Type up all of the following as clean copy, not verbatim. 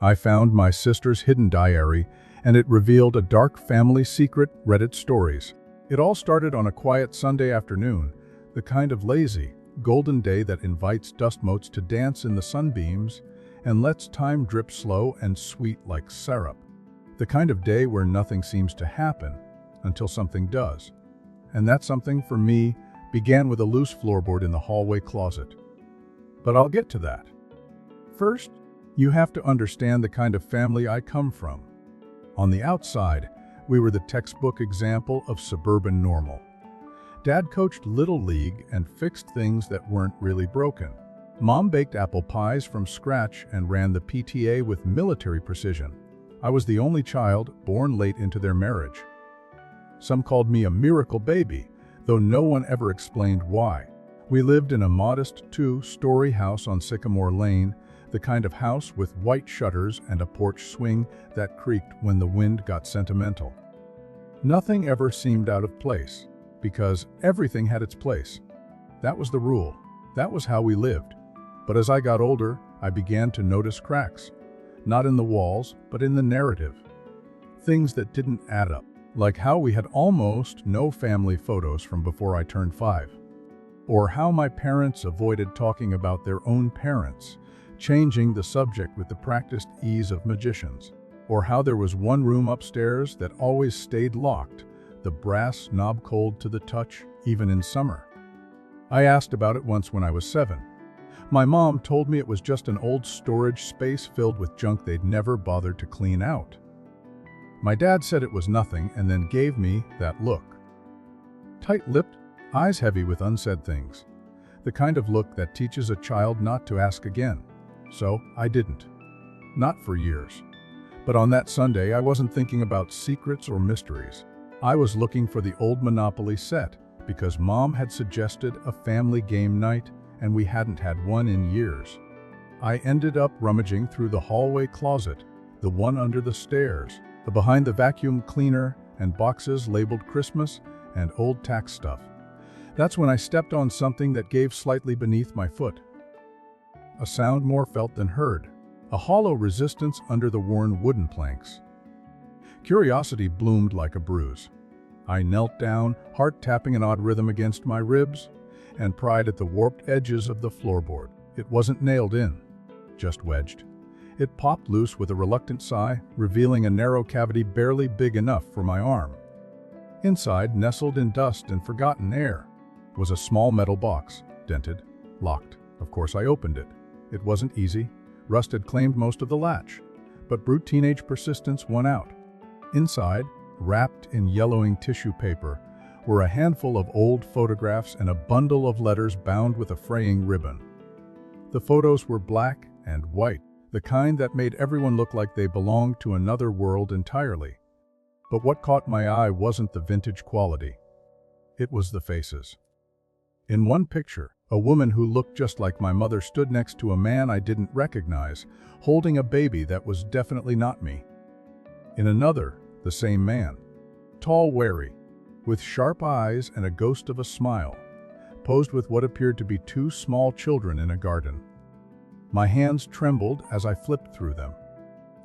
I found my sister's hidden diary, and it revealed a dark family secret: Reddit stories. It all started on a quiet Sunday afternoon, the kind of lazy, golden day that invites dust motes to dance in the sunbeams and lets time drip slow and sweet like syrup. The kind of day where nothing seems to happen until something does. And that something, for me, began with a loose floorboard in the hallway closet. But I'll get to that. First, you have to understand the kind of family I come from. On the outside, we were the textbook example of suburban normal. Dad coached Little League and fixed things that weren't really broken. Mom baked apple pies from scratch and ran the PTA with military precision. I was the only child, born late into their marriage. Some called me a miracle baby, though no one ever explained why. We lived in a modest 2-story house on Sycamore Lane, the kind of house with white shutters and a porch swing that creaked when the wind got sentimental. Nothing ever seemed out of place, because everything had its place. That was the rule. That was how we lived. But as I got older, I began to notice cracks. Not in the walls, but in the narrative. Things that didn't add up, like how we had almost no family photos from before I turned 5. Or how my parents avoided talking about their own parents, changing the subject with the practiced ease of magicians. Or how there was one room upstairs that always stayed locked, the brass knob cold to the touch, even in summer. I asked about it once when I was 7. My mom told me it was just an old storage space filled with junk they'd never bothered to clean out. My dad said it was nothing and then gave me that look. Tight-lipped, eyes heavy with unsaid things. The kind of look that teaches a child not to ask again. So I didn't. Not for years. But on that Sunday, I wasn't thinking about secrets or mysteries. I was looking for the old Monopoly set because Mom had suggested a family game night and we hadn't had one in years. I ended up rummaging through the hallway closet, the one under the stairs, the behind the vacuum cleaner, and boxes labeled Christmas and old tax stuff. That's when I stepped on something that gave slightly beneath my foot. A sound more felt than heard. A hollow resistance under the worn wooden planks. Curiosity bloomed like a bruise. I knelt down, heart tapping an odd rhythm against my ribs, and pried at the warped edges of the floorboard. It wasn't nailed in, just wedged. It popped loose with a reluctant sigh, revealing a narrow cavity barely big enough for my arm. Inside, nestled in dust and forgotten air, was a small metal box, dented, locked. Of course I opened it. It wasn't easy. Rust had claimed most of the latch, but brute teenage persistence won out. Inside, wrapped in yellowing tissue paper, were a handful of old photographs and a bundle of letters bound with a fraying ribbon. The photos were black and white, the kind that made everyone look like they belonged to another world entirely. But what caught my eye wasn't the vintage quality. It was the faces. In one picture, a woman who looked just like my mother stood next to a man I didn't recognize, holding a baby that was definitely not me. In another, the same man, tall, wary, with sharp eyes and a ghost of a smile, posed with what appeared to be 2 small children in a garden. My hands trembled as I flipped through them.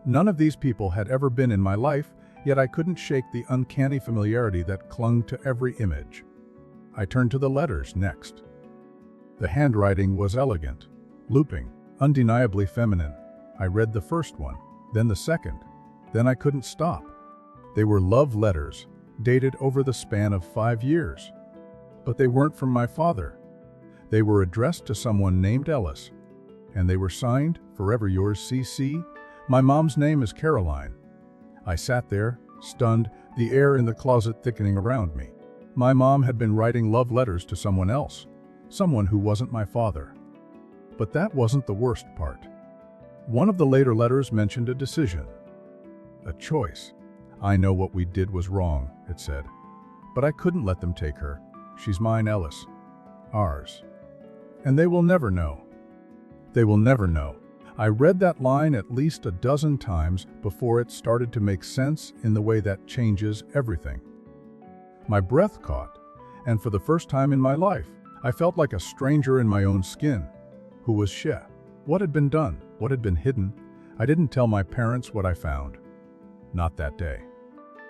None of these people had ever been in my life, yet I couldn't shake the uncanny familiarity that clung to every image. I turned to the letters next. The handwriting was elegant, looping, undeniably feminine. I read the first one, then the second. Then I couldn't stop. They were love letters, dated over the span of 5 years. But they weren't from my father. They were addressed to someone named Ellis, and they were signed, "Forever yours, CC." My mom's name is Caroline. I sat there, stunned, the air in the closet thickening around me. My mom had been writing love letters to someone else, someone who wasn't my father. But that wasn't the worst part. One of the later letters mentioned a decision, a choice. "I know what we did was wrong," it said. "But I couldn't let them take her. She's mine, Ellis. Ours. And they will never know. They will never know." I read that line at least a dozen times before it started to make sense in the way that changes everything. My breath caught, and for the first time in my life, I felt like a stranger in my own skin. Who was she? What had been done? What had been hidden? I didn't tell my parents what I found. Not that day.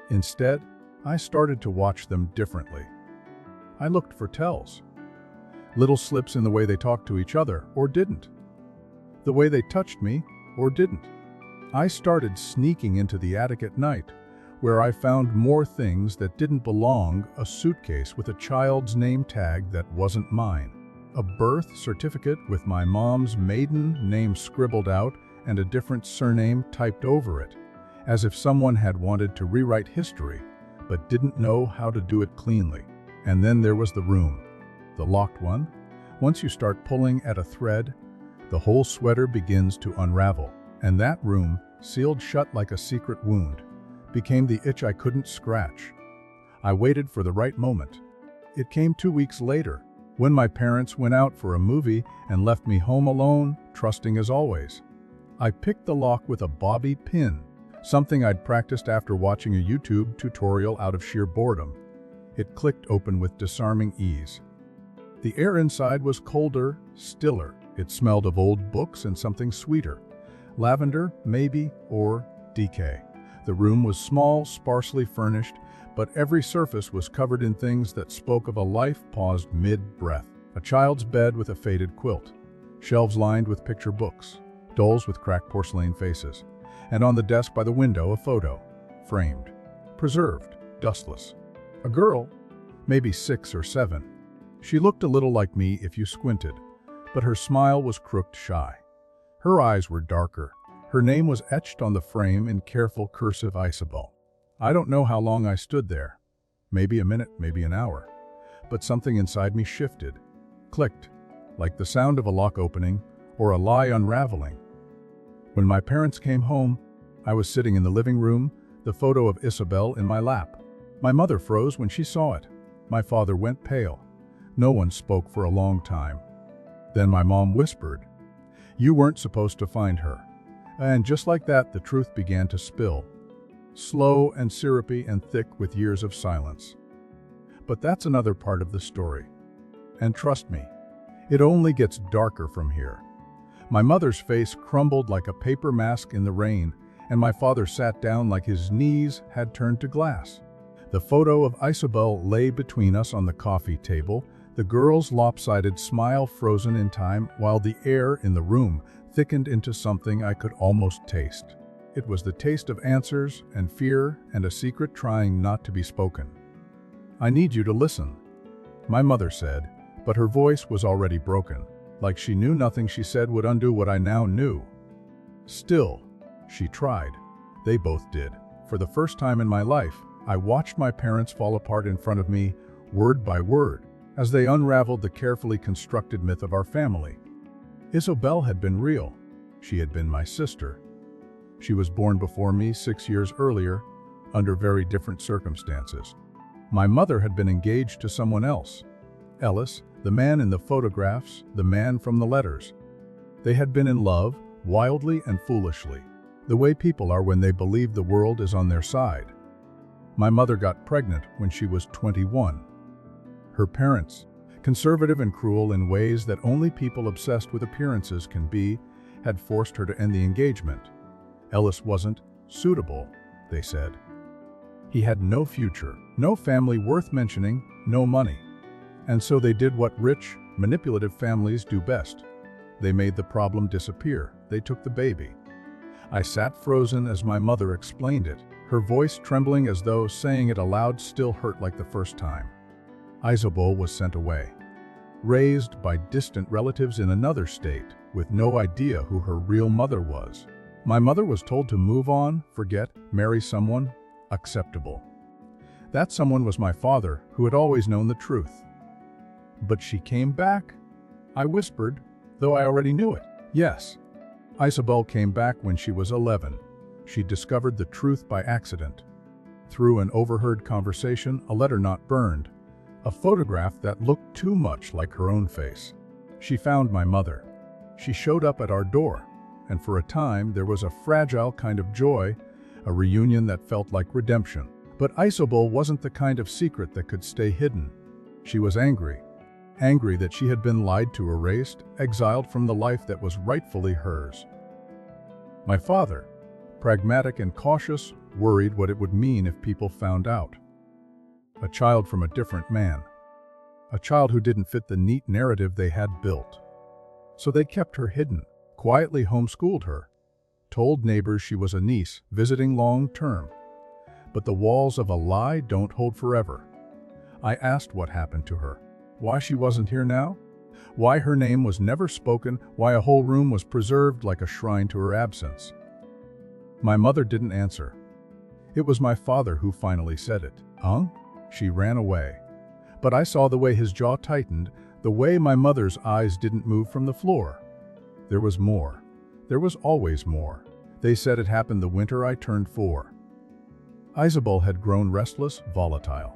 Instead, I started to watch them differently. I looked for tells. Little slips in the way they talked to each other, or didn't. The way they touched me, or didn't. I started sneaking into the attic at night, where I found more things that didn't belong, a suitcase with a child's name tag that wasn't mine, a birth certificate with my mom's maiden name scribbled out and a different surname typed over it, as if someone had wanted to rewrite history, but didn't know how to do it cleanly. And then there was the room, the locked one. Once you start pulling at a thread, the whole sweater begins to unravel, and that room, sealed shut like a secret wound, became the itch I couldn't scratch. I waited for the right moment. It came 2 weeks later, when my parents went out for a movie and left me home alone, trusting as always. I picked the lock with a bobby pin, something I'd practiced after watching a YouTube tutorial out of sheer boredom. It clicked open with disarming ease. The air inside was colder, stiller. It smelled of old books and something sweeter. Lavender, maybe, or decay. The room was small, sparsely furnished, but every surface was covered in things that spoke of a life paused mid-breath. A child's bed with a faded quilt, shelves lined with picture books, dolls with cracked porcelain faces, and on the desk by the window a photo, framed, preserved, dustless. A girl, maybe 6 or 7. She looked a little like me if you squinted, but her smile was crooked shy. Her eyes were darker. Her name was etched on the frame in careful cursive Isabel. I don't know how long I stood there. Maybe a minute, maybe an hour. But something inside me shifted, clicked, like the sound of a lock opening or a lie unraveling. When my parents came home, I was sitting in the living room, the photo of Isabel in my lap. My mother froze when she saw it. My father went pale. No one spoke for a long time. Then my mom whispered, "You weren't supposed to find her." And just like that, the truth began to spill. Slow and syrupy and thick with years of silence. But that's another part of the story. And trust me, it only gets darker from here. My mother's face crumbled like a paper mask in the rain, and my father sat down like his knees had turned to glass. The photo of Isabel lay between us on the coffee table, the girl's lopsided smile frozen in time, while the air in the room thickened into something I could almost taste. It was the taste of answers and fear and a secret trying not to be spoken. "I need you to listen," my mother said, but her voice was already broken, like she knew nothing she said would undo what I now knew. Still, she tried. They both did. For the first time in my life, I watched my parents fall apart in front of me, word by word, as they unraveled the carefully constructed myth of our family. Isabel had been real. She had been my sister. She was born before me 6 years earlier, under very different circumstances. My mother had been engaged to someone else. Ellis, the man in the photographs, the man from the letters. They had been in love, wildly and foolishly, the way people are when they believe the world is on their side. My mother got pregnant when she was 21. Her parents, conservative and cruel in ways that only people obsessed with appearances can be, had forced her to end the engagement. Ellis wasn't suitable, they said. He had no future, no family worth mentioning, no money. And so they did what rich, manipulative families do best. They made the problem disappear. They took the baby. I sat frozen as my mother explained it, her voice trembling as though saying it aloud still hurt like the first time. Isabel was sent away, raised by distant relatives in another state, with no idea who her real mother was. My mother was told to move on, forget, marry someone acceptable. That someone was my father, who had always known the truth. But she came back? I whispered, though I already knew it. Yes. Isabel came back when she was 11. She discovered the truth by accident. Through an overheard conversation, a letter not burned, a photograph that looked too much like her own face. She found my mother. She showed up at our door, and for a time there was a fragile kind of joy, a reunion that felt like redemption. But Isabel wasn't the kind of secret that could stay hidden. She was angry. Angry that she had been lied to, erased, exiled from the life that was rightfully hers. My father, pragmatic and cautious, worried what it would mean if people found out. A child from a different man. A child who didn't fit the neat narrative they had built. So they kept her hidden, quietly homeschooled her, told neighbors she was a niece visiting long-term. But the walls of a lie don't hold forever. I asked what happened to her, why she wasn't here now, why her name was never spoken, why a whole room was preserved like a shrine to her absence. My mother didn't answer. It was my father who finally said it. "Huh?" She ran away. But I saw the way his jaw tightened, the way my mother's eyes didn't move from the floor. There was more. There was always more. They said it happened the winter I turned 4. Isabel had grown restless, volatile.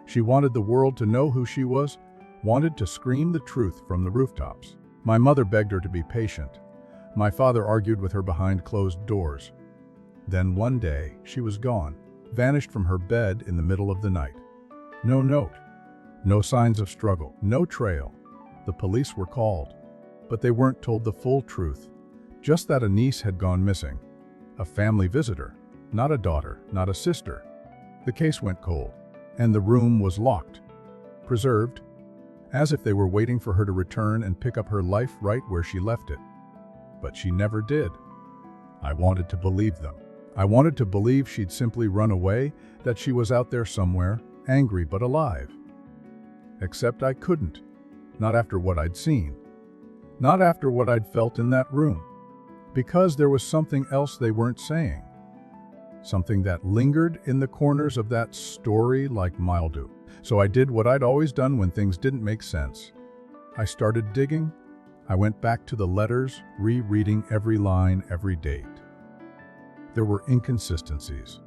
She wanted the world to know who she was, wanted to scream the truth from the rooftops. My mother begged her to be patient. My father argued with her behind closed doors. Then one day, she was gone, vanished from her bed in the middle of the night. No note, no signs of struggle, no trail. The police were called, but they weren't told the full truth, just that a niece had gone missing. A family visitor, not a daughter, not a sister. The case went cold, and the room was locked, preserved, as if they were waiting for her to return and pick up her life right where she left it. But she never did. I wanted to believe them. I wanted to believe she'd simply run away, that she was out there somewhere, angry but alive. Except I couldn't. Not after what I'd seen. Not after what I'd felt in that room. Because there was something else they weren't saying. Something that lingered in the corners of that story like mildew. So I did what I'd always done when things didn't make sense. I started digging. I went back to the letters, rereading every line, every date. There were inconsistencies.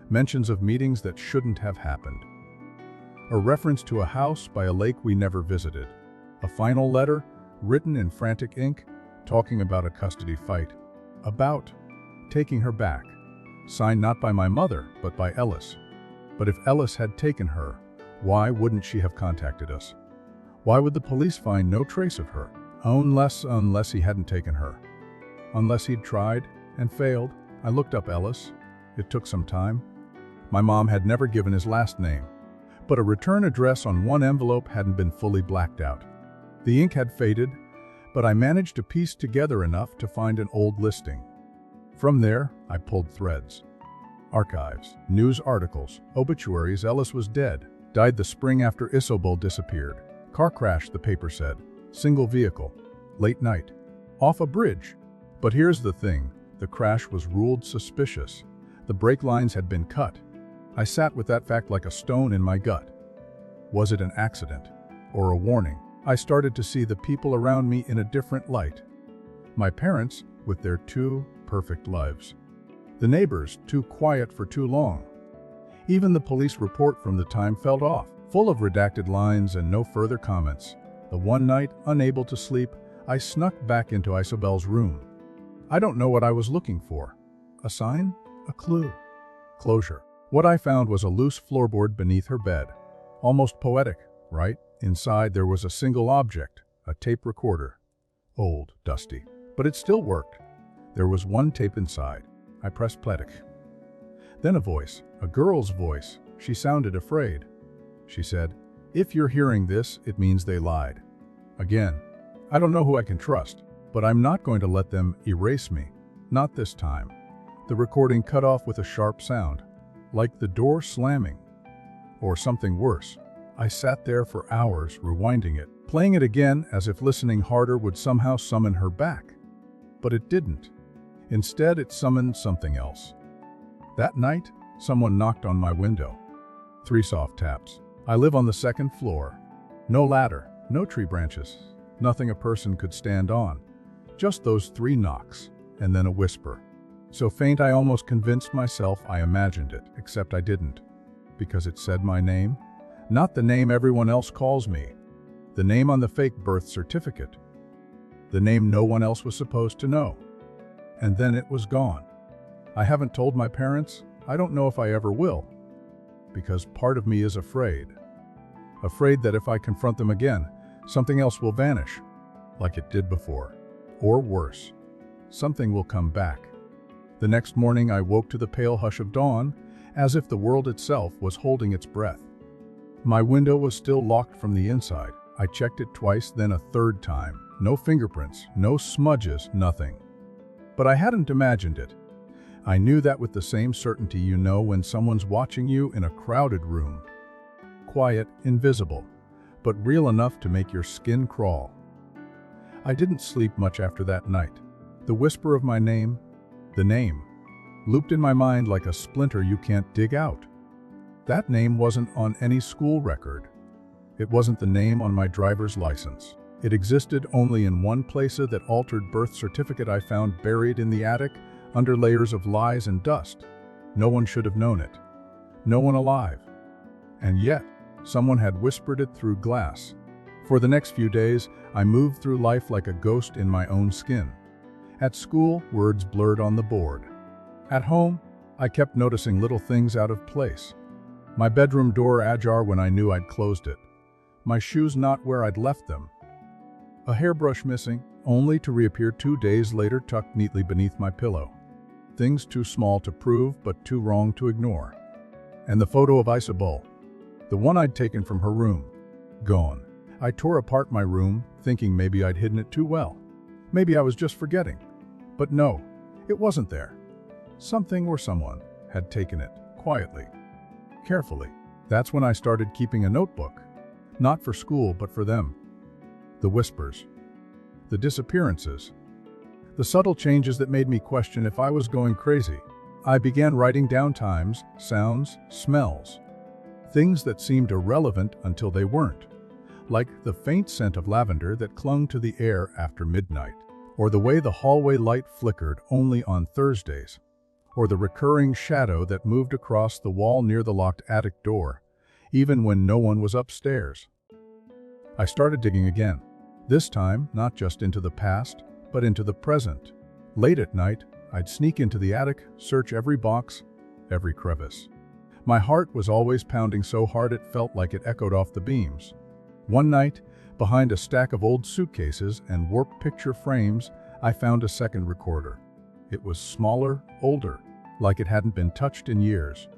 Mentions of meetings that shouldn't have happened. A reference to a house by a lake we never visited. A final letter, written in frantic ink, talking about a custody fight. About taking her back. Signed not by my mother, but by Ellis. But if Ellis had taken her, why wouldn't she have contacted us? Why would the police find no trace of her? Unless he hadn't taken her. Unless he'd tried and failed. I looked up Ellis. It took some time. My mom had never given his last name, but a return address on one envelope hadn't been fully blacked out. The ink had faded, but I managed to piece together enough to find an old listing. From there, I pulled threads. Archives, news articles, obituaries. Ellis was dead. Died the spring after Isobel disappeared. Car crash, the paper said. Single vehicle. Late night. Off a bridge. But here's the thing. The crash was ruled suspicious. The brake lines had been cut. I sat with that fact like a stone in my gut. Was it an accident? Or a warning? I started to see the people around me in a different light. My parents, with their 2 perfect lives. The neighbors, too quiet for too long. Even the police report from the time felt off, full of redacted lines and no further comments. The one night, unable to sleep, I snuck back into Isobel's room. I don't know what I was looking for. A sign? A clue? Closure. What I found was a loose floorboard beneath her bed. Almost poetic, right? Inside there was a single object, a tape recorder. Old, dusty. But it still worked. There was one tape inside. I pressed play. Then a voice, a girl's voice. She sounded afraid. She said, "If you're hearing this, it means they lied." Again, I don't know who I can trust, but I'm not going to let them erase me. Not this time. The recording cut off with a sharp sound, like the door slamming. Or something worse. I sat there for hours, rewinding it, playing it again as if listening harder would somehow summon her back. But it didn't. Instead, it summoned something else. That night, someone knocked on my window. 3 soft taps. I live on the 2nd floor. No ladder, no tree branches, nothing a person could stand on. Just those 3 knocks, and then a whisper. So faint I almost convinced myself I imagined it, except I didn't. Because it said my name. Not the name everyone else calls me. The name on the fake birth certificate. The name no one else was supposed to know. And then it was gone. I haven't told my parents. I don't know if I ever will. Because part of me is afraid. Afraid that if I confront them again, something else will vanish, like it did before. Or worse. Something will come back. The next morning I woke to the pale hush of dawn, as if the world itself was holding its breath. My window was still locked from the inside. I checked it twice, then a third time. No fingerprints, no smudges, nothing. But I hadn't imagined it. I knew that with the same certainty you know when someone's watching you in a crowded room. Quiet, invisible, but real enough to make your skin crawl. I didn't sleep much after that night. The whisper of my name, the name, looped in my mind like a splinter you can't dig out. That name wasn't on any school record. It wasn't the name on my driver's license. It existed only in one place, that altered birth certificate I found buried in the attic under layers of lies and dust. No one should have known it. No one alive. And yet, someone had whispered it through glass. For the next few days, I moved through life like a ghost in my own skin. At school, words blurred on the board. At home, I kept noticing little things out of place. My bedroom door ajar when I knew I'd closed it. My shoes not where I'd left them. A hairbrush missing, only to reappear 2 days later tucked neatly beneath my pillow. Things too small to prove, but too wrong to ignore. And the photo of Isabel, the one I'd taken from her room, gone. I tore apart my room, thinking maybe I'd hidden it too well. Maybe I was just forgetting. But no, it wasn't there. Something or someone had taken it, quietly, carefully. That's when I started keeping a notebook. Not for school, but for them. The whispers. The disappearances. The subtle changes that made me question if I was going crazy. I began writing down times, sounds, smells. Things that seemed irrelevant until they weren't. Like the faint scent of lavender that clung to the air after midnight. Or the way the hallway light flickered only on Thursdays. Or the recurring shadow that moved across the wall near the locked attic door, even when no one was upstairs. I started digging again. This time, not just into the past, but into the present. Late at night, I'd sneak into the attic, search every box, every crevice. My heart was always pounding so hard it felt like it echoed off the beams. One night, behind a stack of old suitcases and warped picture frames, I found a second recorder. It was smaller, older, like it hadn't been touched in years.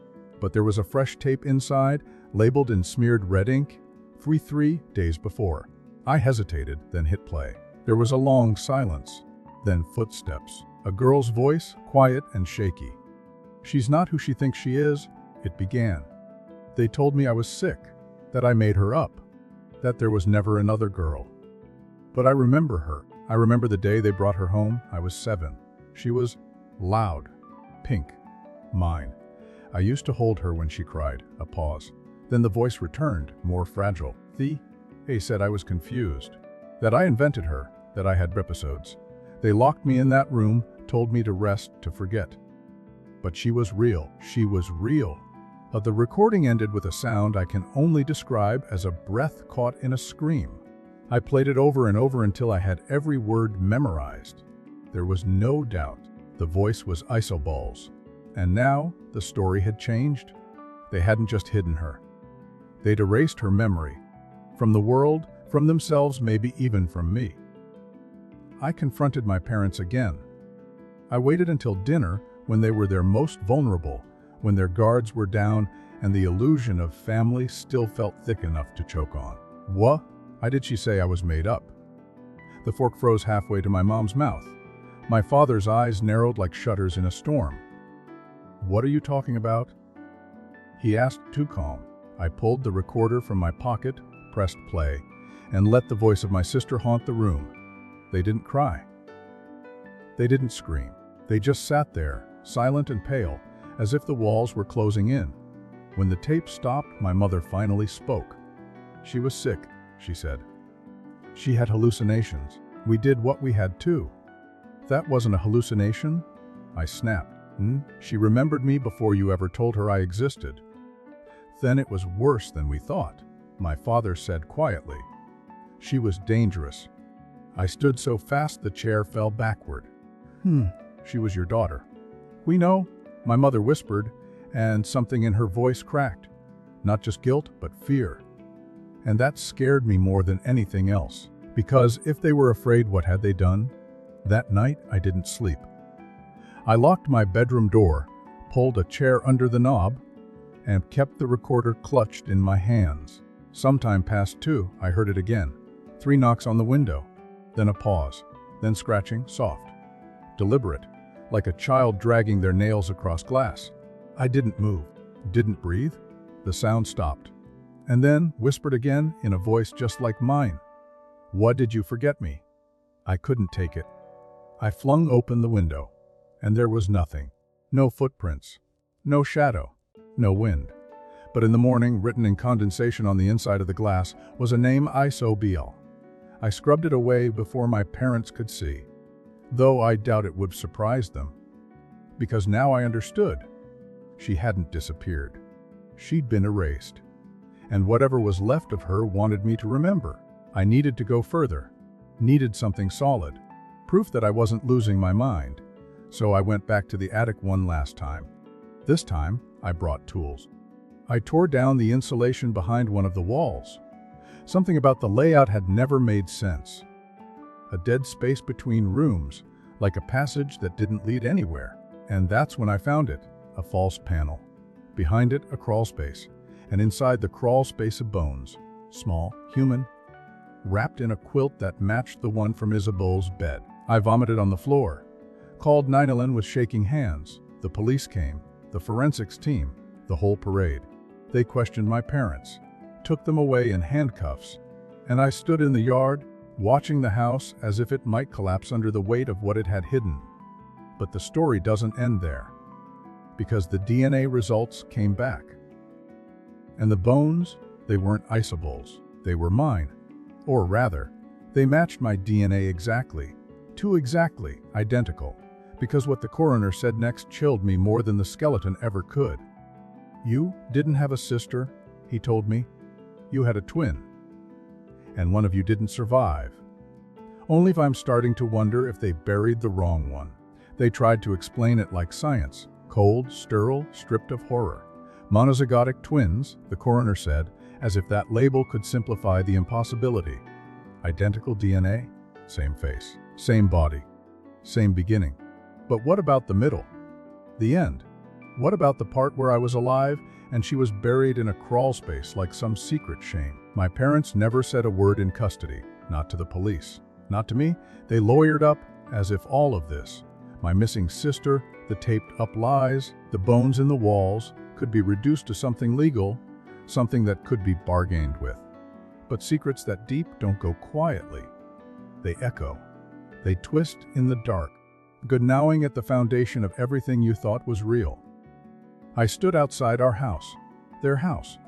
But there was a fresh tape inside, labeled in smeared red ink, 3 days before. I hesitated, then hit play. There was a long silence, then footsteps. A girl's voice, quiet and shaky. "She's not who she thinks she is," it began. "They told me I was sick, that I made her up, that there was never another girl. But I remember her. I remember the day they brought her home. I was 7. She was loud, pink, mine. I used to hold her when she cried." A pause. Then the voice returned, more fragile. They said I was confused, that I invented her, that I had episodes. They locked me in that room, told me to rest, to forget. But she was real. She was real. The recording ended with a sound I can only describe as a breath caught in a scream. I played it over and over until I had every word memorized. There was no doubt. The voice was Isobul's. And now, the story had changed. They hadn't just hidden her. They'd erased her memory. From the world, from themselves, maybe even from me. I confronted my parents again. I waited until dinner, when they were their most vulnerable, when their guards were down and the illusion of family still felt thick enough to choke on. "What? Why did she say I was made up?" The fork froze halfway to my mom's mouth. My father's eyes narrowed like shutters in a storm. "What are you talking about?" he asked, too calm. I pulled the recorder from my pocket, pressed play, and let the voice of my sister haunt the room. They didn't cry. They didn't scream. They just sat there, silent and pale, as if the walls were closing in. When the tape stopped, my mother finally spoke. "She was sick," she said. "She had hallucinations. We did what we had to." "That wasn't a hallucination?" I snapped. She remembered me before you ever told her I existed." "Then it was worse than we thought," my father said quietly. "She was dangerous." I stood so fast the chair fell backward. She was your daughter." "We know," my mother whispered, and something in her voice cracked. Not just guilt, but fear. And that scared me more than anything else. Because if they were afraid, what had they done? That night, I didn't sleep. I locked my bedroom door, pulled a chair under the knob, and kept the recorder clutched in my hands. Sometime past 2, I heard it again. 3 knocks on the window, then a pause, then scratching, soft, deliberate, like a child dragging their nails across glass. I didn't move, didn't breathe. The sound stopped, and then whispered again in a voice just like mine. "What did you forget me?" I couldn't take it. I flung open the window, and there was nothing. No footprints, no shadow, no wind. But in the morning, written in condensation on the inside of the glass, was a name, Isobel. I scrubbed it away before my parents could see, though I doubt it would surprise them, because now I understood. She hadn't disappeared. She'd been erased, and whatever was left of her wanted me to remember. I needed to go further, needed something solid, proof that I wasn't losing my mind. So I went back to the attic one last time. This time, I brought tools. I tore down the insulation behind one of the walls. Something about the layout had never made sense. A dead space between rooms, like a passage that didn't lead anywhere. And that's when I found it, a false panel. Behind it, a crawl space, and inside the crawl space, a bones, small, human, wrapped in a quilt that matched the one from Isabel's bed. I vomited on the floor, called 911 with shaking hands. The police came, the forensics team, the whole parade. They questioned my parents, took them away in handcuffs, and I stood in the yard, watching the house as if it might collapse under the weight of what it had hidden. But the story doesn't end there, because the DNA results came back. And the bones, they weren't Isabel's, they were mine. Or rather, they matched my DNA exactly, too exactly, identical, because what the coroner said next chilled me more than the skeleton ever could. "You didn't have a sister," he told me. "You had a twin. And one of you didn't survive." Only if I'm starting to wonder if they buried the wrong one. They tried to explain it like science. Cold, sterile, stripped of horror. Monozygotic twins, the coroner said, as if that label could simplify the impossibility. Identical DNA, same face, same body, same beginning. But what about the middle? The end? What about the part where I was alive and she was buried in a crawl space like some secret shame? My parents never said a word in custody, not to the police, not to me. They lawyered up as if all of this, my missing sister, the taped-up lies, the bones in the walls, could be reduced to something legal, something that could be bargained with. But secrets that deep don't go quietly. They echo. They twist in the dark, gnawing at the foundation of everything you thought was real. I stood outside our house, their house,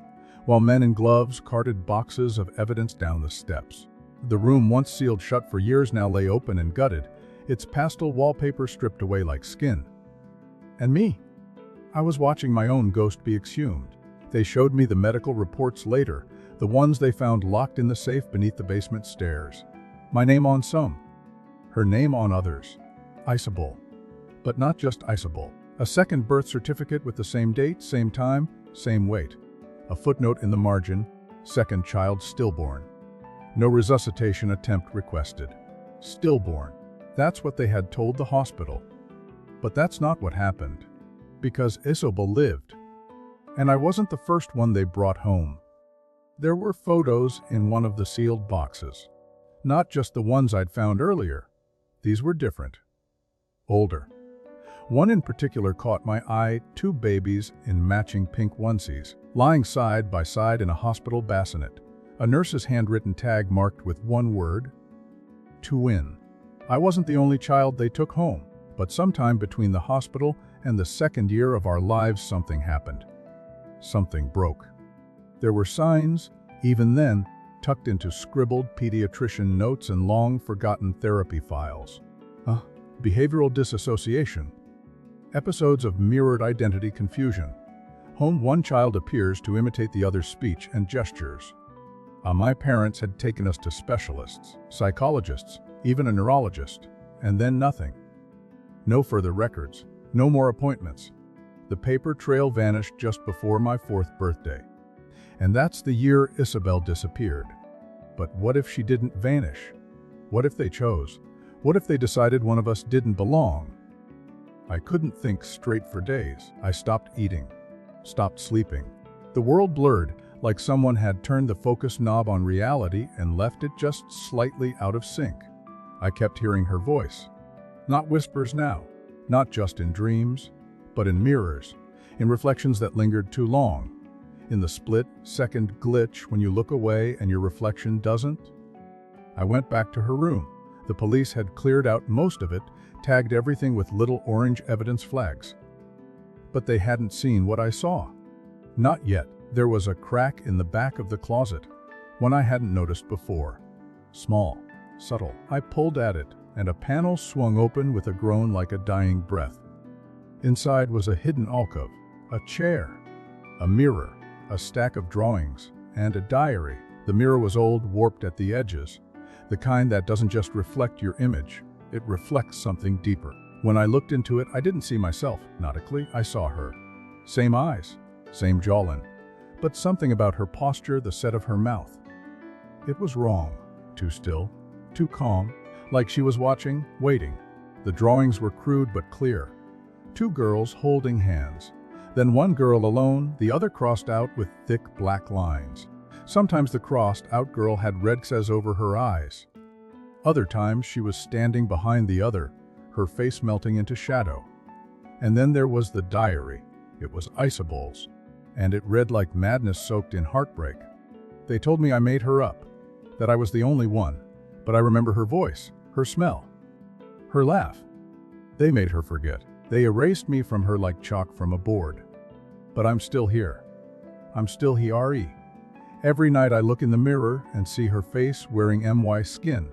while men in gloves carted boxes of evidence down the steps. The room, once sealed shut for years, now lay open and gutted, its pastel wallpaper stripped away like skin. And me? I was watching my own ghost be exhumed. They showed me the medical reports later, the ones they found locked in the safe beneath the basement stairs. My name on some, her name on others. Isabel. But not just Isabel. A second birth certificate with the same date, same time, same weight. A footnote in the margin, second child stillborn. No resuscitation attempt requested. Stillborn. That's what they had told the hospital. But that's not what happened. Because Isabel lived. And I wasn't the first one they brought home. There were photos in one of the sealed boxes. Not just the ones I'd found earlier. These were different. Older. One in particular caught my eye, 2 babies in matching pink onesies, lying side by side in a hospital bassinet. A nurse's handwritten tag marked with one word, "Twin." I wasn't the only child they took home, but sometime between the hospital and the second year of our lives, something happened. Something broke. There were signs, even then, tucked into scribbled pediatrician notes and long-forgotten therapy files. Behavioral disassociation. Episodes of mirrored identity confusion. One child appears to imitate the other's speech and gestures. My parents had taken us to specialists, psychologists, even a neurologist, and then nothing. No further records, no more appointments. The paper trail vanished just before my 4th birthday. And that's the year Isabel disappeared. But what if she didn't vanish? What if they chose? What if they decided one of us didn't belong? I couldn't think straight for days. I stopped eating, stopped sleeping. The world blurred, like someone had turned the focus knob on reality and left it just slightly out of sync. I kept hearing her voice. Not whispers now, not just in dreams, but in mirrors, in reflections that lingered too long, in the split-second glitch when you look away and your reflection doesn't. I went back to her room. The police had cleared out most of it, tagged everything with little orange evidence flags. But they hadn't seen what I saw. Not yet. There was a crack in the back of the closet, one I hadn't noticed before. Small, subtle. I pulled at it, and a panel swung open with a groan like a dying breath. Inside was a hidden alcove, a chair, a mirror, a stack of drawings, and a diary. The mirror was old, warped at the edges, the kind that doesn't just reflect your image, it reflects something deeper. When I looked into it, I didn't see myself, nautically, I saw her. Same eyes, same jawline, but something about her posture, the set of her mouth. It was wrong, too still, too calm, like she was watching, waiting. The drawings were crude but clear. Two girls holding hands. Then one girl alone, the other crossed out with thick black lines. Sometimes the crossed-out girl had red X's over her eyes. Other times she was standing behind the other, her face melting into shadow. And then there was the diary. It was Isabel's, and it read like madness soaked in heartbreak. They told me I made her up, that I was the only one, but I remember her voice, her smell, her laugh. They made her forget. They erased me from her like chalk from a board. But I'm still here. I'm still here. Every night I look in the mirror and see her face wearing my skin.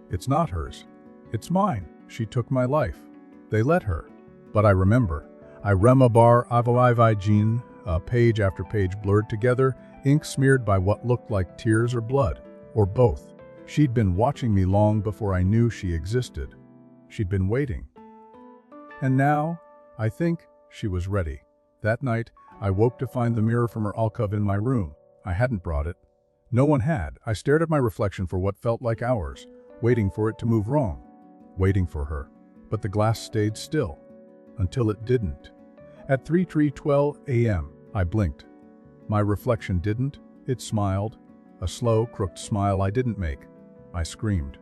It's not hers. It's mine. She took my life. They let her. But I remember. I remember Avalaivijin, page after page blurred together, ink smeared by what looked like tears or blood, or both. She'd been watching me long before I knew she existed. She'd been waiting. And now, I think, she was ready. That night, I woke to find the mirror from her alcove in my room. I hadn't brought it. No one had. I stared at my reflection for what felt like hours, waiting for it to move wrong, waiting for her. But the glass stayed still, until it didn't. At 3:12 a.m., I blinked. My reflection didn't. It smiled, a slow, crooked smile I didn't make. I screamed.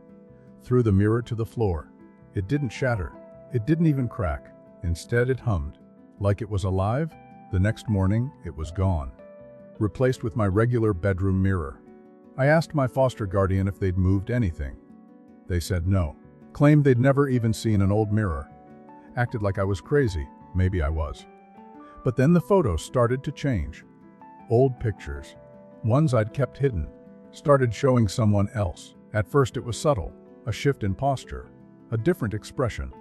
Threw the mirror to the floor. It didn't shatter. It didn't even crack. Instead, it hummed. Like it was alive. The next morning, it was gone, replaced with my regular bedroom mirror. I asked my foster guardian if they'd moved anything. They said no. Claimed they'd never even seen an old mirror. Acted like I was crazy. Maybe I was. But then the photos started to change. Old pictures, ones I'd kept hidden, started showing someone else. At first it was subtle, a shift in posture, a different expression.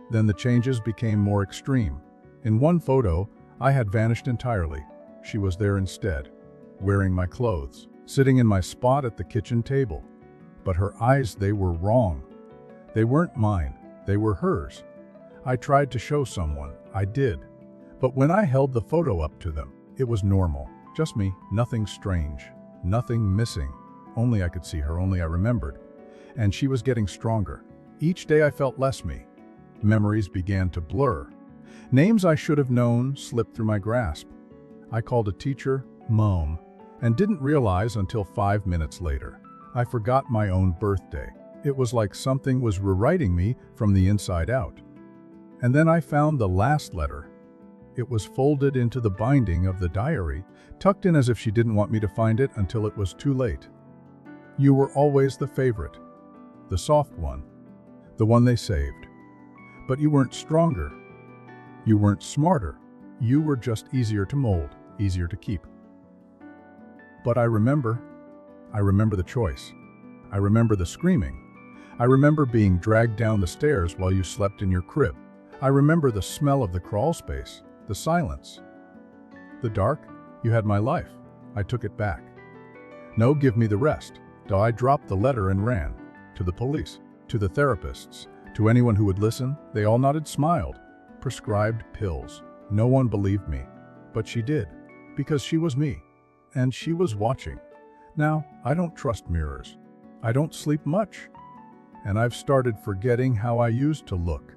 Then the changes became more extreme. In one photo, I had vanished entirely. She was there instead, wearing my clothes, sitting in my spot at the kitchen table. But her eyes, they were wrong. They weren't mine, they were hers. I tried to show someone, I did. But when I held the photo up to them, it was normal. Just me, nothing strange, nothing missing. Only I could see her, only I remembered. And she was getting stronger. Each day I felt less me. Memories began to blur. Names I should have known slipped through my grasp. I called a teacher Mom, and didn't realize until 5 minutes later. I forgot my own birthday. It was like something was rewriting me from the inside out. And then I found the last letter. It was folded into the binding of the diary, tucked in as if she didn't want me to find it until it was too late. You were always the favorite, the soft one, the one they saved. But you weren't stronger. You weren't smarter. You were just easier to mold, easier to keep. But I remember the choice. I remember the screaming. I remember being dragged down the stairs while you slept in your crib. I remember the smell of the crawl space, the silence. The dark, you had my life. I took it back. No, give me the rest. I dropped the letter and ran. To the police, to the therapists, to anyone who would listen. They all nodded, smiled. Prescribed pills. No one believed me. But she did, because she was me. And she was watching. Now, I don't trust mirrors. I don't sleep much. and I've started forgetting how I used to look.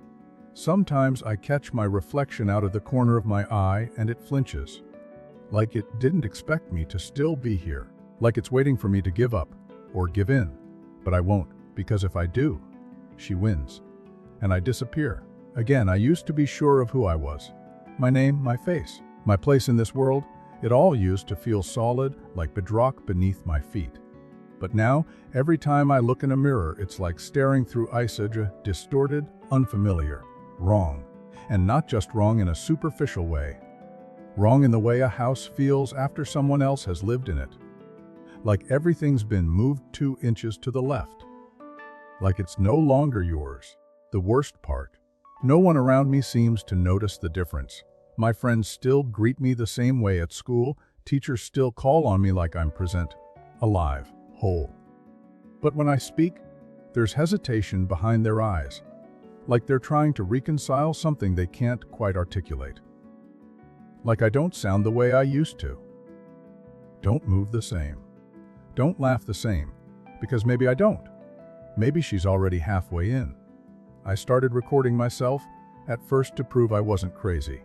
Sometimes I catch my reflection out of the corner of my eye and it flinches. Like it didn't expect me to still be here. Like it's waiting for me to give up or give in. But I won't, because if I do, she wins. And I disappear. Again, I used to be sure of who I was. My name, my face, my place in this world, it all used to feel solid, like bedrock beneath my feet. But now, every time I look in a mirror, it's like staring through ice, distorted, unfamiliar, wrong. And not just wrong in a superficial way. Wrong in the way a house feels after someone else has lived in it. Like everything's been moved 2 inches to the left. Like it's no longer yours. The worst part, no one around me seems to notice the difference. My friends still greet me the same way at school. Teachers still call on me like I'm present, alive, whole. But when I speak, there's hesitation behind their eyes, like they're trying to reconcile something they can't quite articulate. Like I don't sound the way I used to. Don't move the same. Don't laugh the same, because maybe I don't. Maybe she's already halfway in. I started recording myself, at first to prove I wasn't crazy.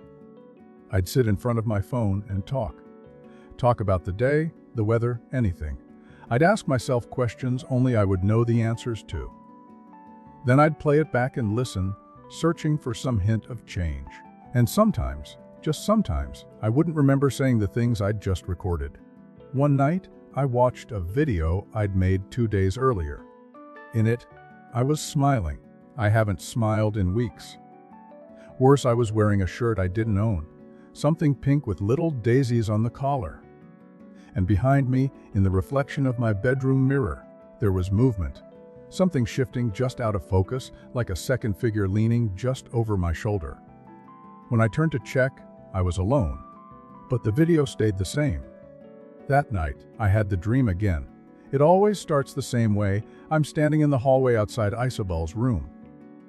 I'd sit in front of my phone and talk. Talk about the day, the weather, anything. I'd ask myself questions only I would know the answers to. Then I'd play it back and listen, searching for some hint of change. And sometimes, just sometimes, I wouldn't remember saying the things I'd just recorded. One night, I watched a video I'd made 2 days earlier. In it, I was smiling. I haven't smiled in weeks. Worse, I was wearing a shirt I didn't own, something pink with little daisies on the collar. And behind me, in the reflection of my bedroom mirror, there was movement. Something shifting just out of focus, like a second figure leaning just over my shoulder. When I turned to check, I was alone. But the video stayed the same. That night, I had the dream again. It always starts the same way. I'm standing in the hallway outside Isabel's room.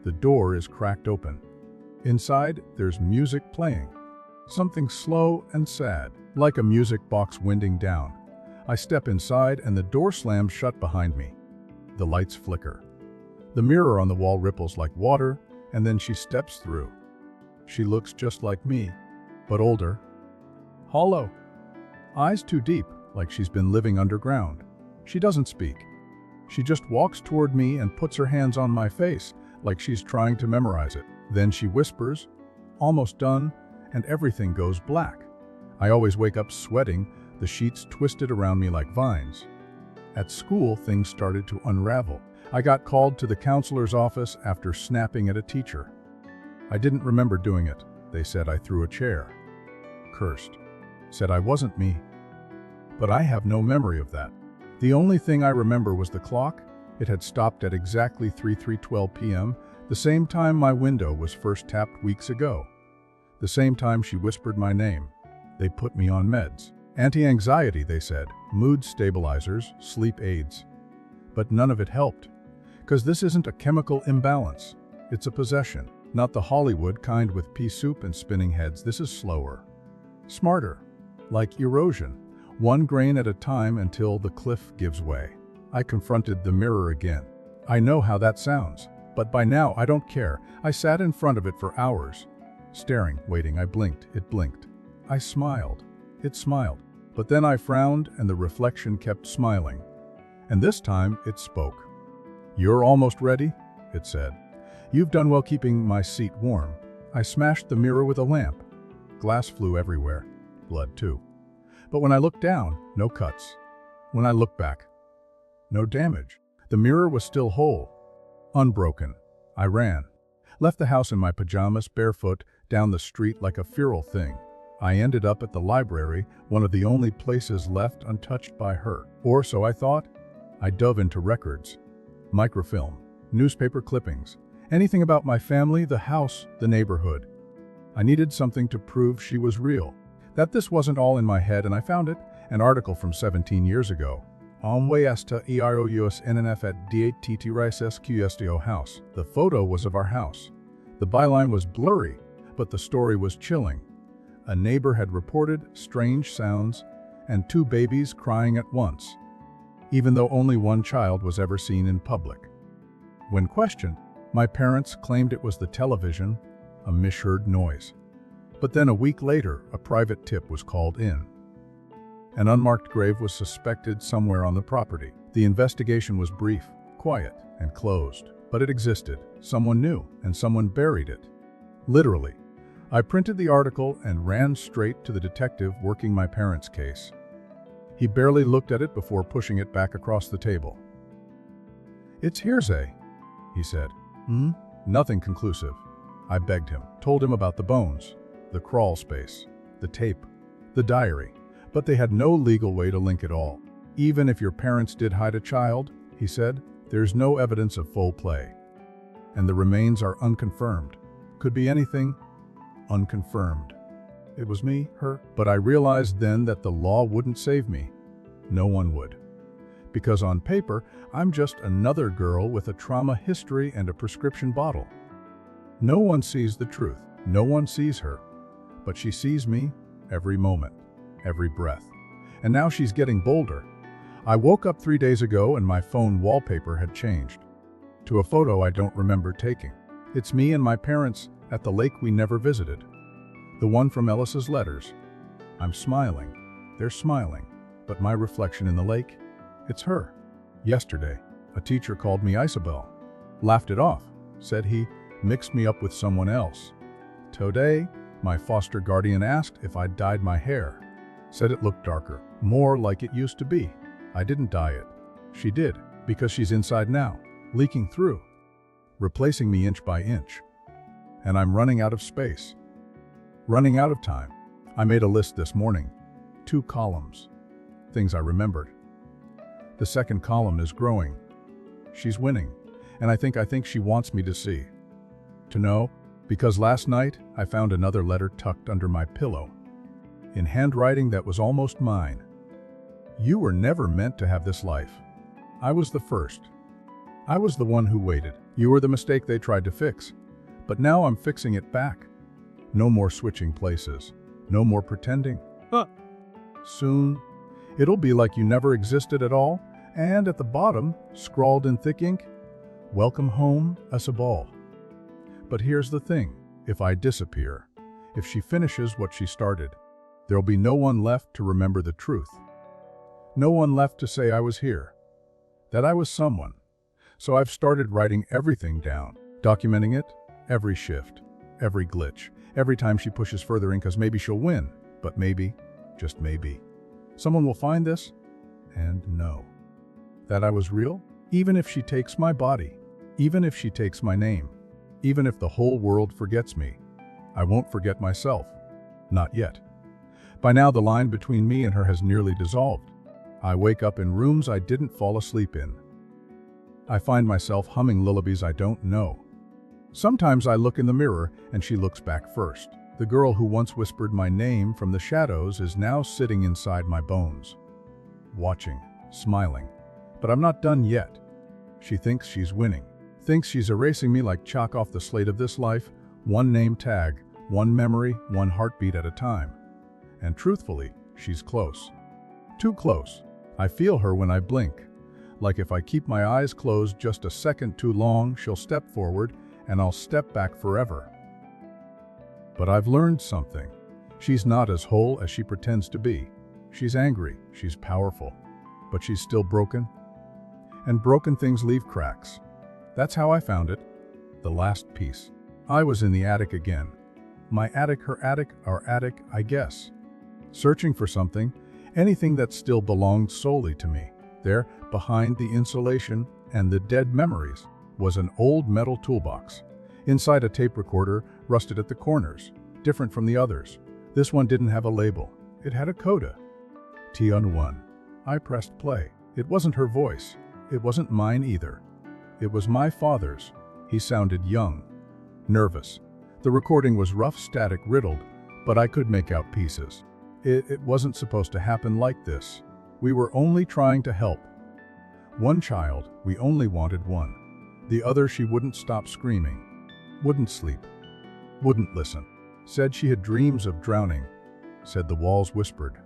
The door is cracked open. Inside, there's music playing. Something slow and sad, like a music box winding down. I step inside and the door slams shut behind me. The lights flicker. The mirror on the wall ripples like water, and then she steps through. She looks just like me, but older. Hollow. Eyes too deep, like she's been living underground. She doesn't speak. She just walks toward me and puts her hands on my face, like she's trying to memorize it. Then she whispers, "Almost done," and everything goes black. I always wake up sweating, the sheets twisted around me like vines. At school, things started to unravel. I got called to the counselor's office after snapping at a teacher. I didn't remember doing it. They said I threw a chair. Cursed. Said I wasn't me. But I have no memory of that. The only thing I remember was the clock. It had stopped at exactly 3:12 p.m., the same time my window was first tapped weeks ago. The same time she whispered my name. They put me on meds. Anti-anxiety, they said, mood stabilizers, sleep aids. But none of it helped. Because this isn't a chemical imbalance. It's a possession. Not the Hollywood kind with pea soup and spinning heads. This is slower. Smarter. Like erosion. 1 grain at a time until the cliff gives way. I confronted the mirror again. I know how that sounds. But by now, I don't care. I sat in front of it for hours. Staring, waiting. I blinked. It blinked. I smiled. It smiled. But then I frowned and the reflection kept smiling. And this time it spoke. "You're almost ready," it said. "You've done well keeping my seat warm." I smashed the mirror with a lamp. Glass flew everywhere. Blood too. But when I looked down, no cuts. When I looked back, no damage. The mirror was still whole. Unbroken. I ran. Left the house in my pajamas, barefoot, down the street like a feral thing. I ended up at the library, one of the only places left untouched by her. Or so I thought. I dove into records, microfilm, newspaper clippings, anything about my family, the house, the neighborhood. I needed something to prove she was real, that this wasn't all in my head, and I found it, an article from 17 years ago. Omwe esta eros nnf at DATT rice sqsto house. The photo was of our house. The byline was blurry, but the story was chilling. A neighbor had reported strange sounds and 2 babies crying at once, even though only 1 child was ever seen in public. When questioned, my parents claimed it was the television, a misheard noise. But then a week later, a private tip was called in. An unmarked grave was suspected somewhere on the property. The investigation was brief, quiet, and closed. But it existed. Someone knew, and someone buried it. Literally. I printed the article and ran straight to the detective working my parents' case. He barely looked at it before pushing it back across the table. "It's hearsay," he said. Nothing conclusive. I begged him, told him about the bones, the crawl space, the tape, the diary, but they had no legal way to link it all. "Even if your parents did hide a child," he said, "there's no evidence of foul play. And the remains are unconfirmed. Could be anything. Unconfirmed." It was me, her, but I realized then that the law wouldn't save me. No one would. Because on paper, I'm just another girl with a trauma history and a prescription bottle. No one sees the truth. No one sees her. But she sees me every moment, every breath. And now she's getting bolder. I woke up 3 days ago and my phone wallpaper had changed to a photo I don't remember taking. It's me and my parents at the lake we never visited. The one from Eliza's letters. I'm smiling. They're smiling. But my reflection in the lake? It's her. Yesterday, a teacher called me Isabel. Laughed it off. Said he mixed me up with someone else. Today, my foster guardian asked if I'd dyed my hair. Said it looked darker, more like it used to be. I didn't dye it. She did, because she's inside now, leaking through, replacing me inch by inch. And I'm running out of space. Running out of time. I made a list this morning. 2 columns. Things I remembered. The second column is growing. She's winning, and I think she wants me to see. To know, because last night I found another letter tucked under my pillow, in handwriting that was almost mine. "You were never meant to have this life. I was the first. I was the one who waited. You were the mistake they tried to fix. But now I'm fixing it back. No more switching places. No more pretending. Soon, it'll be like you never existed at all, and at the bottom, scrawled in thick ink, 'Welcome home, Isabel.' But here's the thing, if I disappear, if she finishes what she started, there'll be no one left to remember the truth. No one left to say I was here, that I was someone. So I've started writing everything down, documenting it, every shift, every glitch, every time she pushes further in, because maybe she'll win, but maybe, just maybe, someone will find this and know that I was real, even if she takes my body, even if she takes my name, even if the whole world forgets me. I won't forget myself. Not yet. By now the line between me and her has nearly dissolved. I wake up in rooms I didn't fall asleep in. I find myself humming lullabies I don't know. Sometimes I look in the mirror and she looks back first. The girl who once whispered my name from the shadows is now sitting inside my bones, watching, smiling. But I'm not done yet. She thinks she's winning, thinks she's erasing me like chalk off the slate of this life, one name tag, one memory, one heartbeat at a time. And truthfully, she's close. Too close. I feel her when I blink. Like if I keep my eyes closed just a second too long, she'll step forward and I'll step back forever. But I've learned something. She's not as whole as she pretends to be. She's angry, she's powerful, but she's still broken. And broken things leave cracks. That's how I found it. The last piece. I was in the attic again. My attic, her attic, our attic, I guess. Searching for something, anything that still belonged solely to me. There, behind the insulation and the dead memories, was an old metal toolbox. Inside a tape recorder, rusted at the corners, different from the others. This one didn't have a label. It had a coda. T1. I pressed play. It wasn't her voice. It wasn't mine either. It was my father's. He sounded young, nervous. The recording was rough, static, riddled, but I could make out pieces. It wasn't supposed to happen like this. We were only trying to help. One child, we only wanted one. The other, she wouldn't stop screaming, wouldn't sleep, wouldn't listen. Said she had dreams of drowning. Said the walls whispered.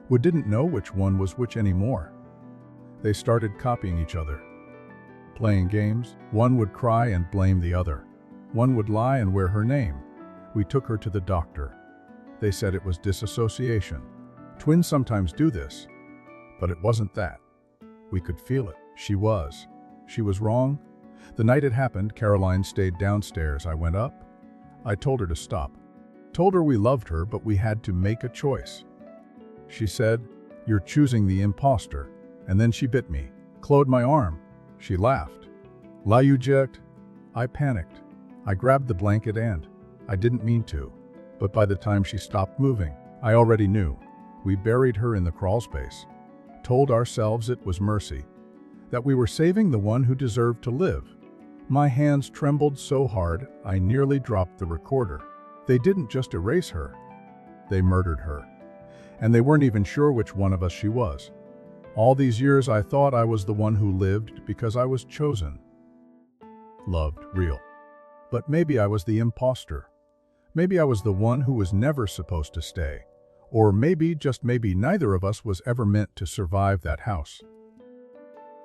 We didn't know which one was which anymore. They started copying each other. playing games. One would cry and blame the other. One would lie and wear her name. We took her to the doctor. They said it was disassociation. Twins sometimes do this, but it wasn't that. We could feel it. She was wrong. The night it happened, Caroline stayed downstairs. I went up. I told her to stop. Told her we loved her, but we had to make a choice. She said, "You're choosing the imposter." And then she bit me, clawed my arm. She laughed. "La eject." I panicked. I grabbed the blanket and I didn't mean to. But by the time she stopped moving, I already knew. We buried her in the crawl space. Told ourselves it was mercy. That we were saving the one who deserved to live. My hands trembled so hard, I nearly dropped the recorder. They didn't just erase her. They murdered her. And they weren't even sure which one of us she was. All these years I thought I was the one who lived because I was chosen. Loved, real. But maybe I was the imposter. Maybe I was the one who was never supposed to stay. Or maybe, just maybe, neither of us was ever meant to survive that house.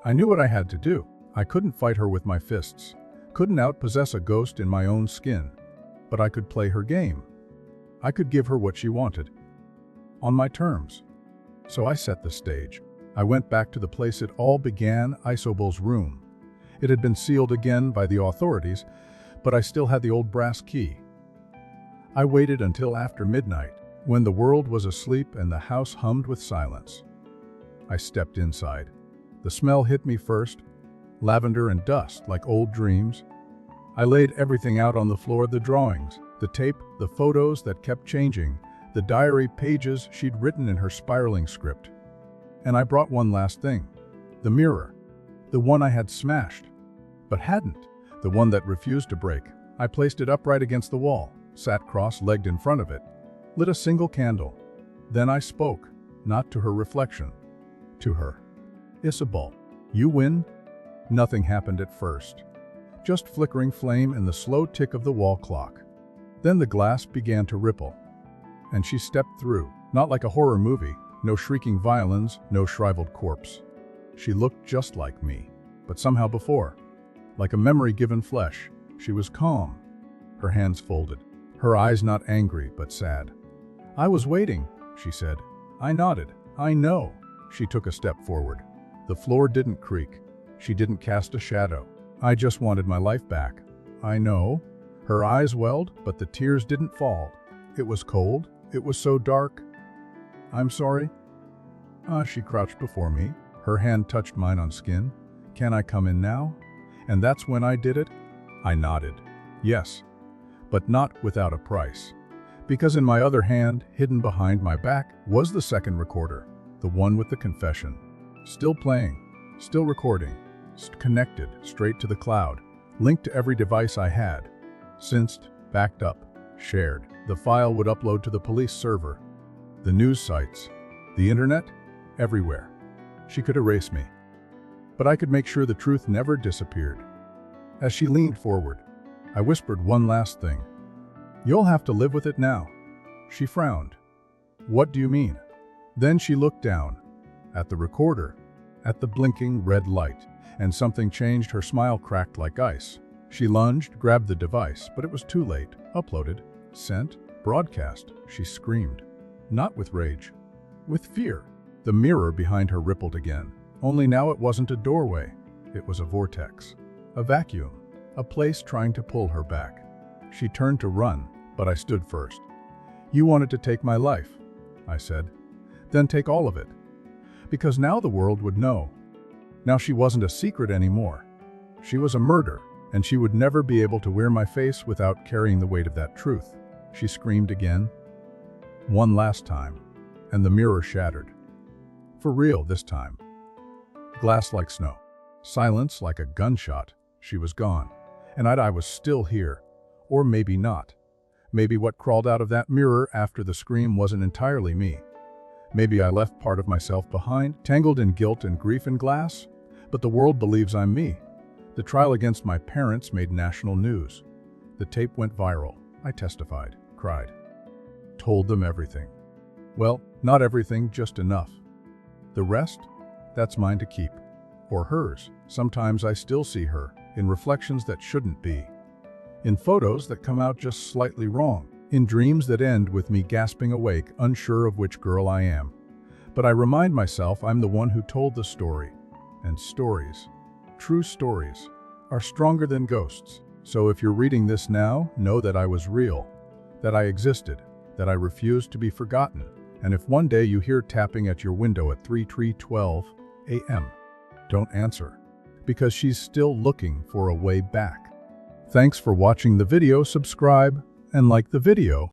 I knew what I had to do. I couldn't fight her with my fists. Couldn't outpossess a ghost in my own skin. But I could play her game. I could give her what she wanted. On my terms. So I set the stage. I went back to the place it all began, Isobel's room. It had been sealed again by the authorities, but I still had the old brass key. I waited until after midnight, when the world was asleep and the house hummed with silence. I stepped inside. The smell hit me first, lavender and dust like old dreams. I laid everything out on the floor, the drawings, the tape, the photos that kept changing, the diary pages she'd written in her spiraling script. And I brought one last thing, the mirror, the one I had smashed, but hadn't, the one that refused to break. I placed it upright against the wall, sat cross-legged in front of it, lit a single candle. Then I spoke, not to her reflection, to her. "Isabel, you win." Nothing happened at first. Just flickering flame and the slow tick of the wall clock. Then the glass began to ripple. And she stepped through, not like a horror movie, no shrieking violins, no shriveled corpse. She looked just like me, but somehow before. Like a memory given flesh, she was calm, her hands folded, her eyes not angry but sad. "I was waiting," she said. I nodded. "I know." She took a step forward. The floor didn't creak. She didn't cast a shadow. "I just wanted my life back." "I know." Her eyes welled, but the tears didn't fall. It was cold. It was so dark. "I'm sorry." She crouched before me. Her hand touched mine on skin. "Can I come in now?" And that's when I did it. I nodded. Yes, but not without a price. Because in my other hand, hidden behind my back, was the second recorder, the one with the confession. Still playing, still recording, connected straight to the cloud, linked to every device I had. Synced, backed up, shared. The file would upload to the police server, the news sites, the internet, everywhere. She could erase me. But I could make sure the truth never disappeared. As she leaned forward, I whispered one last thing. "You'll have to live with it now." She frowned. "What do you mean?" Then she looked down, at the recorder, at the blinking red light, and something changed. Her smile cracked like ice. She lunged, grabbed the device, but it was too late. Uploaded, sent, broadcast. She screamed. Not with rage, with fear. The mirror behind her rippled again. Only now it wasn't a doorway. It was a vortex, a vacuum, a place trying to pull her back. She turned to run, but I stood first. "You wanted to take my life," I said. "Then take all of it." Because now the world would know. Now she wasn't a secret anymore. She was a murder, and she would never be able to wear my face without carrying the weight of that truth. She screamed again. One last time, and the mirror shattered. For real this time. Glass like snow. Silence like a gunshot. She was gone, and I was still here. Or maybe not. Maybe what crawled out of that mirror after the scream wasn't entirely me. Maybe I left part of myself behind, tangled in guilt and grief and glass. But the world believes I'm me. The trial against my parents made national news. The tape went viral. I testified, cried, told them everything. Well, not everything, just enough. The rest? That's mine to keep. or hers. Sometimes I still see her, in reflections that shouldn't be, in photos that come out just slightly wrong, in dreams that end with me gasping awake, unsure of which girl I am. But I remind myself I'm the one who told the story. And stories, true stories, are stronger than ghosts. So if you're reading this now, know that I was real, that I existed, that I refused to be forgotten. And if one day you hear tapping at your window at 3:12 a.m., don't answer, because she's still looking for a way back. Thanks for watching the video. Subscribe and like the video.